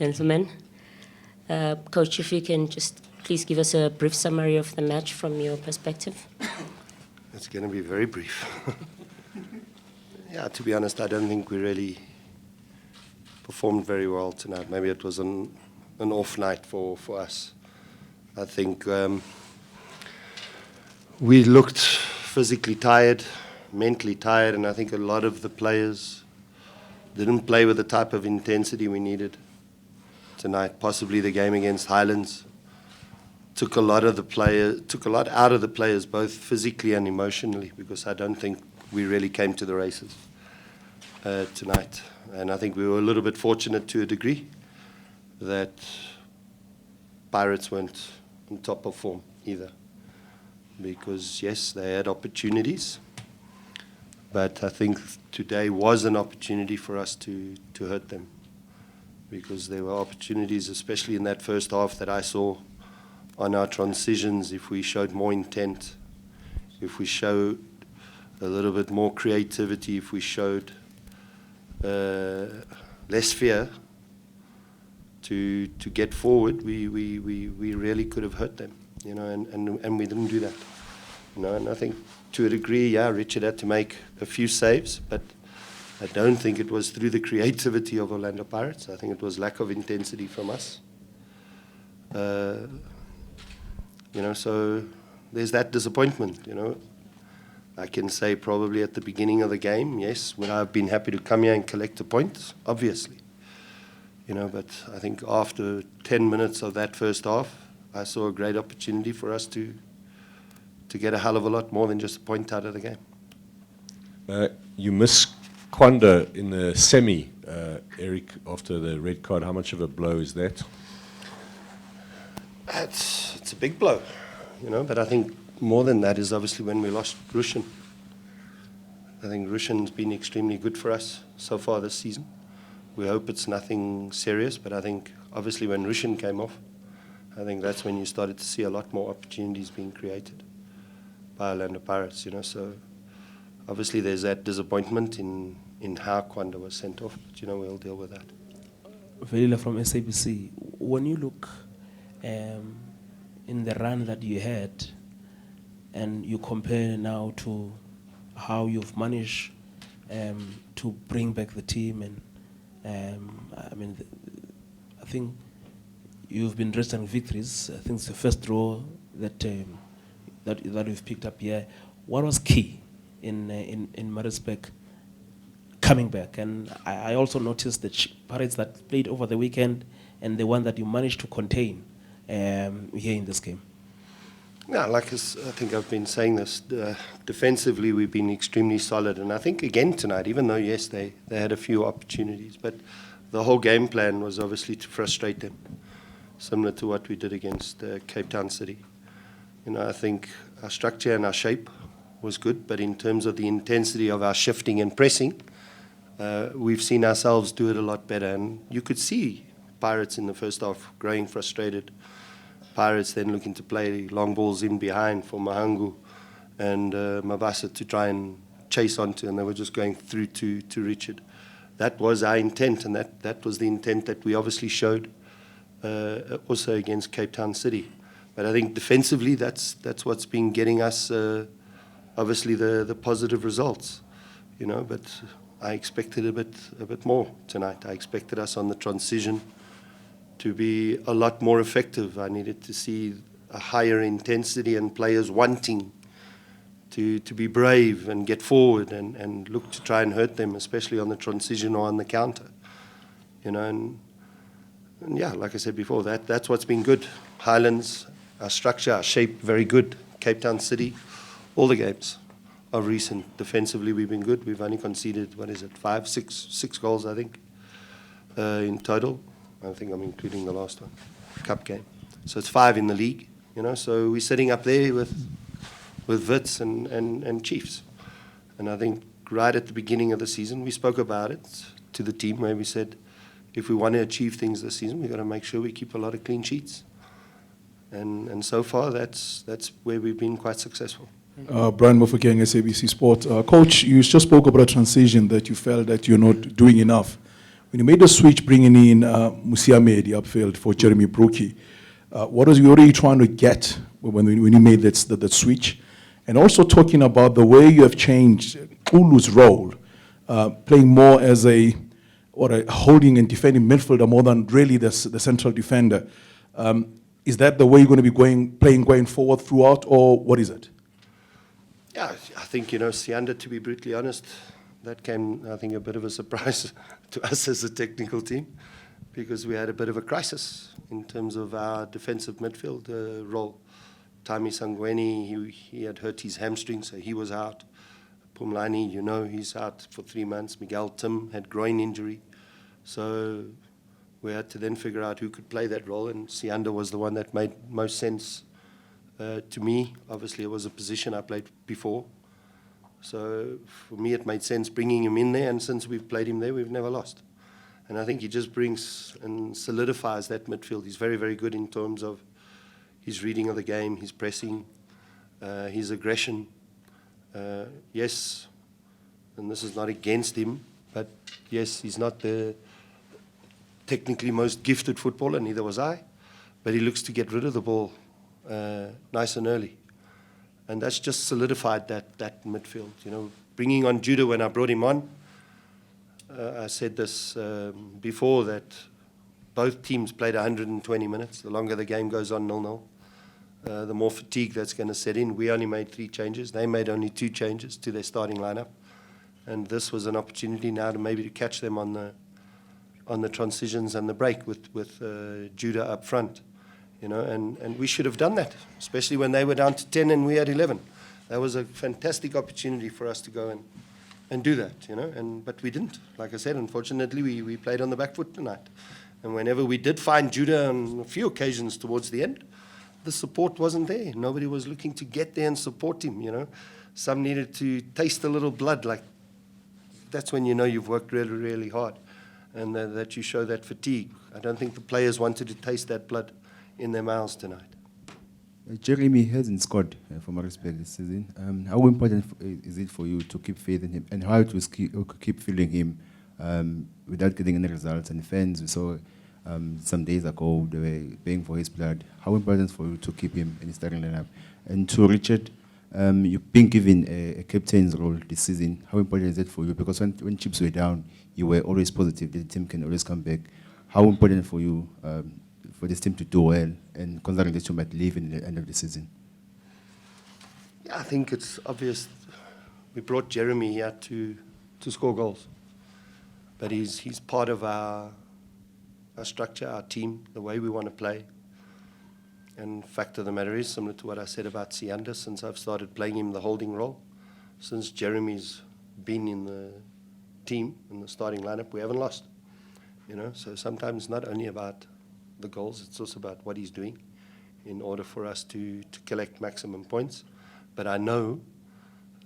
gentlemen. Coach, if you can just please give us a brief summary of the match from your perspective. It's going to be very brief. Yeah, to be honest, I don't think we really performed very well tonight. Maybe it was an off night for us. I think we looked physically tired, mentally tired, and I think a lot of the players didn't play with the type of intensity we needed tonight. Possibly the game against Highlands took a lot out of the players, both physically and emotionally, because I don't think we really came to the races tonight. And I think we were a little bit fortunate to a degree that Pirates weren't on top of form either. Because, yes, they had opportunities, but I think today was an opportunity for us to hurt them. Because there were opportunities, especially in that first half, that I saw on our transitions. If we showed more intent, if we showed a little bit more creativity, if we showed less fear to get forward, we really could have hurt them, you know, and we didn't do that, you know. And I think to a degree, yeah, Richard had to make a few saves, but I don't think it was through the creativity of Orlando Pirates. I think it was lack of intensity from us. You know, so there's that disappointment, you know. I can say probably at the beginning of the game, yes, would I have been happy to come here and collect the points? Obviously. You know, but I think after 10 minutes of that first half, I saw a great opportunity for us to get a hell of a lot more than just a point out of the game. You miss Kwanda in the semi, Eric, after the red card. How much of a blow is that? It's a big blow, you know, but I think more than that is obviously when we lost Rushan. I think Rushan's been extremely good for us so far this season. We hope it's nothing serious, but I think obviously when Rushan came off, I think that's when you started to see a lot more opportunities being created by Orlando Pirates, you know. So obviously there's that disappointment in how Kwanda was sent off, but, you know, we'll deal with that. Velila from SABC, when you look in the run that you had and you compare now to how you've managed to bring back the team, and I mean, I think you've been registering victories. I think it's the first draw that we've picked up here. What was key in Maritzburg coming back? And I also noticed the Pirates that played over the weekend and the one that you managed to contain here in this game. Yeah, I think I've been saying this, defensively we've been extremely solid. And I think again tonight, even though, yes, they had a few opportunities, but the whole game plan was obviously to frustrate them, similar to what we did against Cape Town City. You know, I think our structure and our shape was good, but in terms of the intensity of our shifting and pressing, we've seen ourselves do it a lot better. And you could see Pirates in the first half growing frustrated. Pirates then looking to play long balls in behind for Mahangu and Mabasa to try and chase onto, and they were just going through to Richard. That was our intent, and that was the intent that we obviously showed also against Cape Town City. But I think defensively, that's what's been getting us obviously the positive results, you know. But I expected a bit more tonight. I expected us on the transition to be a lot more effective. I needed to see a higher intensity and players wanting to be brave and get forward and look to try and hurt them, especially on the transition or on the counter. You know, and yeah, like I said before, that's what's been good. Highlands, our structure, our shape, very good. Cape Town City, all the games of recent. Defensively, we've been good. We've only conceded, 6 goals, I think, in total. I think I'm including the last one, cup game. So it's 5 in the league, you know. So we're sitting up there with Wits and Chiefs. And I think right at the beginning of the season, we spoke about it to the team where we said, if we want to achieve things this season, we've got to make sure we keep a lot of clean sheets. And so far, that's where we've been quite successful. Brian Mofokeng, SABC Sport. Coach, you just spoke about a transition that you felt that you're not doing enough. when you made the switch bringing in Musiame, the upfield, for Jeremy Brookie, what are you trying to get when you made that switch? And also talking about the way you have changed Ulu's role, playing more as a holding and defending midfielder more than really the central defender. Is that the way you're going to be playing going forward throughout, or what is it? Yeah, I think, Sianda, to be brutally honest, that came, I think, a bit of a surprise to us as a technical team, because we had a bit of a crisis in terms of our defensive midfield role. Taimi Sangweni, he had hurt his hamstring, so he was out. Pumlani, he's out for 3 months. Miguel Tim had groin injury. So we had to then figure out who could play that role, and Sianda was the one that made most sense to me. Obviously, it was a position I played before. So for me, it made sense bringing him in there, and since we've played him there, we've never lost. And I think he just brings and solidifies that midfield. He's very, very good in terms of his reading of the game, his pressing, his aggression. Yes, and this is not against him, but yes, he's not the technically most gifted footballer, neither was I, but he looks to get rid of the ball nice and early. And that's just solidified that midfield. Bringing on Judah when I brought him on, I said this before, that both teams played 120 minutes. The longer the game goes on 0-0, the more fatigue that's going to set in. We only made 3 changes. They made only 2 changes to their starting lineup. And this was an opportunity now to maybe to catch them on the transitions and the break with Judah up front. And we should have done that, especially when they were down to 10 and we had 11. That was a fantastic opportunity for us to go and do that, but we didn't. Like I said, unfortunately, we played on the back foot tonight. And whenever we did find Judah on a few occasions towards the end, the support wasn't there. Nobody was looking to get there and support him, Some needed to taste a little blood. Like, that's when you've worked really, really hard, and that you show that fatigue. I don't think the players wanted to taste that blood in their mouths tonight. Jeremy hasn't scored for Maritzburg this season. How important is it for you to keep faith in him, and how to keep feeling him without getting any results? And fans, we saw some days ago they were paying for his blood. How important is it for you to keep him in the starting lineup? And to Richard, you've been given a captain's role this season. How important is it for you? Because when chips were down, you were always positive that the team can always come back. How important for you for this team to do well, and considering that you might leave in the end of the season? Yeah, I think it's obvious. We brought Jeremy here to score goals, but he's part of our structure, our team, the way we want to play. And fact of the matter is, similar to what I said about Sianda, since I've started playing him the holding role, since Jeremy's been in the team, in the starting lineup, we haven't lost. So sometimes it's not only about the goals, it's also about what he's doing in order for us to collect maximum points. But I know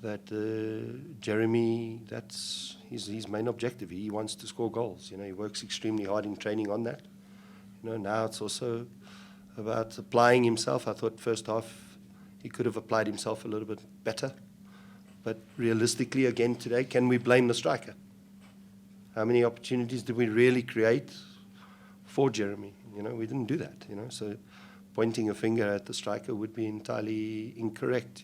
that Jeremy, that's his main objective. He wants to score goals. He works extremely hard in training on that. Now it's also about applying himself. I thought first half he could have applied himself a little bit better. But realistically, again today, can we blame the striker? How many opportunities did we really create for Jeremy? We didn't do that. So pointing a finger at the striker would be entirely incorrect.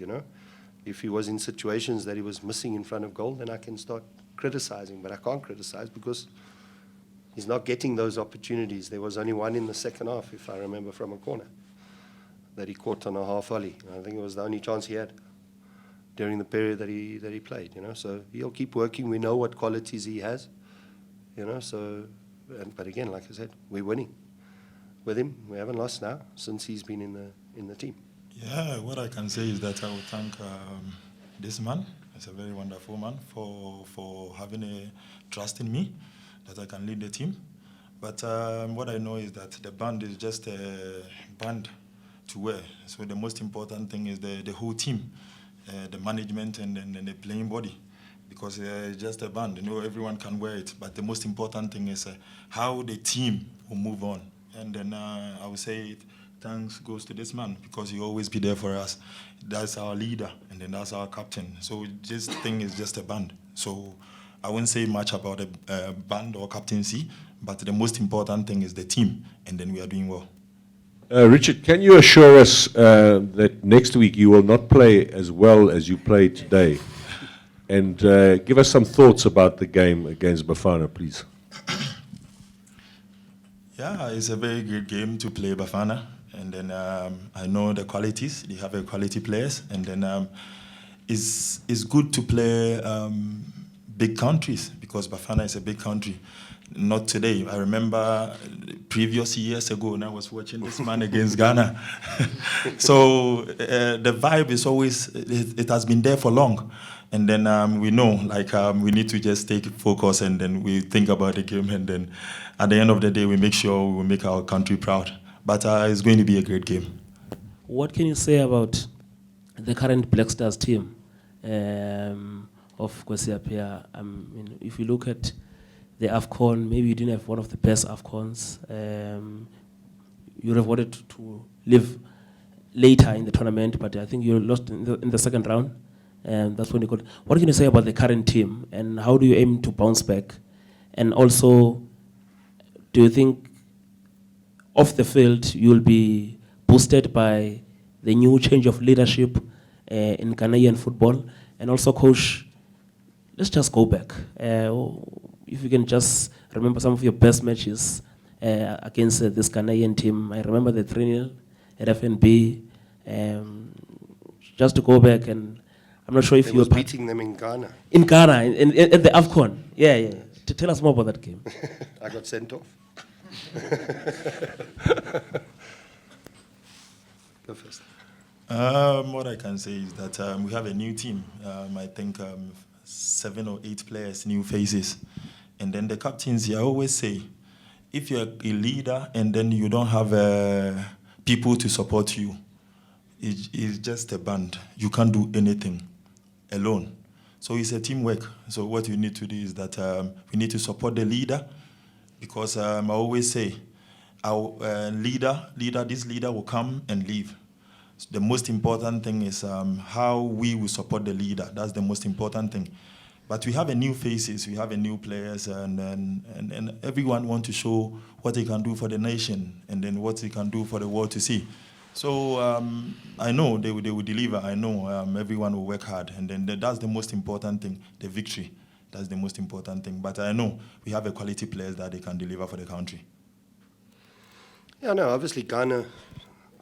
If he was in situations that he was missing in front of goal, then I can start criticizing. But I can't criticize because he's not getting those opportunities. There was only one in the second half, if I remember, from a corner that he caught on a half volley. I think it was the only chance he had during the period that he played. So he'll keep working. We know what qualities he has. But again, like I said, we're winning with him. We haven't lost now since he's been in the team. Yeah, what I can say is that I would thank this man. He's a very wonderful man for having a trust in me that I can lead the team. But what I know is that the band is just a band to wear. So the most important thing is the whole team, the management and the playing body. Because it's just a band, everyone can wear it. But the most important thing is how the team will move on. And then I would say thanks goes to this man because he always be there for us. That's our leader, and then that's our captain. So this thing is just a band. So I won't say much about a band or captaincy, but the most important thing is the team, and then we are doing well. Richard, can you assure us that next week you will not play as well as you played today? And give us some thoughts about the game against Bafana, please. Yeah, it's a very good game to play Bafana. And then I know the qualities. They have a quality players. And then it's good to play big countries because Bafana is a big country. Not today. I remember previous years ago when I was watching this man against Ghana. So the vibe is always, it has been there for long. And then we know, like, we need to just take focus and then we think about the game. And then at the end of the day, we make sure we will make our country proud. But it's going to be a great game. What can you say about the current Black Stars team of Kwesiapia? I mean, if you look at the AFCON, maybe you didn't have one of the best AFCONs. You would have wanted to live later in the tournament, but I think you lost in the second round. That's when you got. What can you say about the current team, and how do you aim to bounce back? And also, do you think off the field you'll be boosted by the new change of leadership in Ghanaian football? And also, coach, let's just go back. If you can just remember some of your best matches against this Ghanaian team. I remember the 3-0 at FNB. Just to go back, and I'm not sure if you were beating them in Ghana. In Ghana, in the AFCON. Yeah. To tell us more about that game. I got sent off. Go first. What I can say is that we have a new team. I think 7 or 8 players, new faces. And then the captains, I always say, if you're a leader and then you don't have people to support you, it's just a band. You can't do anything alone. So it's a teamwork. So what you need to do is that we need to support the leader, because I always say, our this leader will come and leave. So the most important thing is how we will support the leader. That's the most important thing. But we have a new faces, we have a new players, and everyone wants to show what they can do for the nation, and then what they can do for the world to see. So I know they will deliver. I know everyone will work hard, and then that's the most important thing, the victory. That's the most important thing. But I know we have a quality players that they can deliver for the country. Yeah, no, obviously Ghana,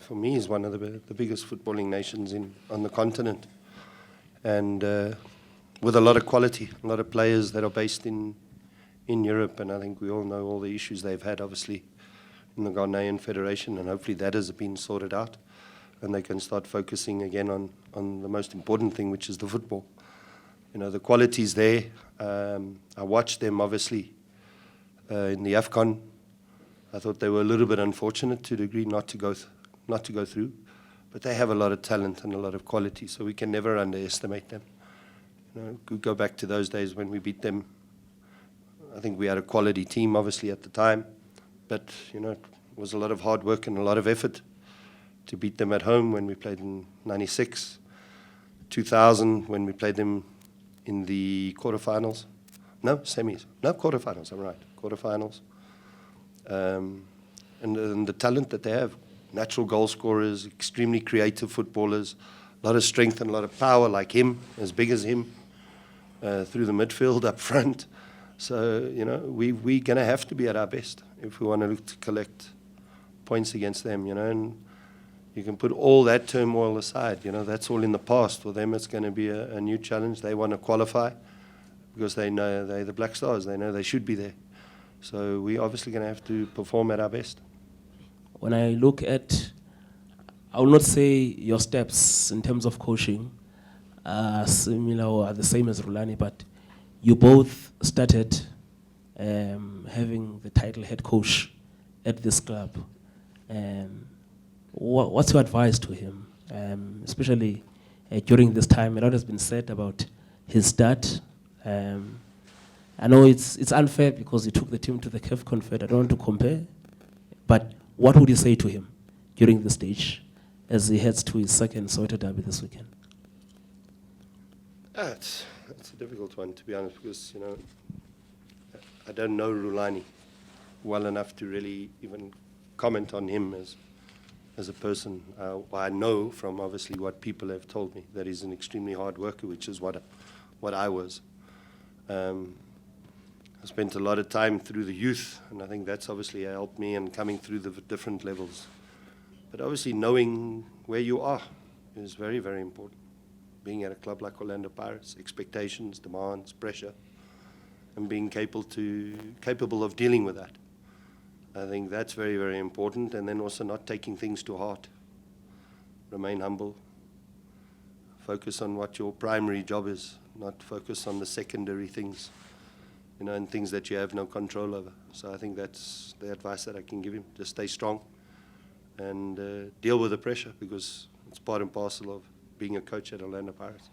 for me, is one of the biggest footballing nations on the continent. And with a lot of quality, a lot of players that are based in Europe. And I think we all know all the issues they've had, obviously, in the Ghanaian Federation. And hopefully that has been sorted out. And they can start focusing again on the most important thing, which is the football. You know, the quality's there. I watched them, obviously, in the AFCON. I thought they were a little bit unfortunate to a degree not to go through, but they have a lot of talent and a lot of quality, so we can never underestimate them. You know, we go back to those days when we beat them. I think we had a quality team, obviously, at the time, but you know, it was a lot of hard work and a lot of effort to beat them at home when we played in '96, 2000 when we played them in the quarterfinals. No, semis. No, quarterfinals. I'm right. Quarterfinals. And the talent that they have, natural goal scorers, extremely creative footballers, a lot of strength and a lot of power, like him, as big as him, through the midfield up front. So, you know, we're going to have to be at our best if we want to look to collect points against them, you know. And you can put all that turmoil aside, you know, that's all in the past. For them, it's going to be a new challenge. They want to qualify because they know they're the Black Stars. They know they should be there. So we're obviously going to have to perform at our best. When I look at, I will not say your steps in terms of coaching are similar or are the same as Rulani, but you both started having the title head coach at this club. What's your advice to him, especially during this time? A lot has been said about his start. I know it's unfair because he took the team to the AFCON Qualifier. I don't want to compare, but what would you say to him during the stage as he heads to his second Soweto derby this weekend? it's a difficult one, to be honest, because, you know, I don't know Rulani well enough to really even comment on him as a person. I know from obviously what people have told me that he's an extremely hard worker, which is what I was. I spent a lot of time through the youth, and I think that's obviously helped me in coming through the different levels. But obviously knowing where you are is very, very important. Being at a club like Orlando Pirates, expectations, demands, pressure, and being capable of dealing with that. I think that's very, very important, and then also not taking things to heart. Remain humble. Focus on what your primary job is, not focus on the secondary things, you know, and things that you have no control over. So I think that's the advice that I can give him. Just stay strong and deal with the pressure, because it's part and parcel of being a coach at Orlando Pirates.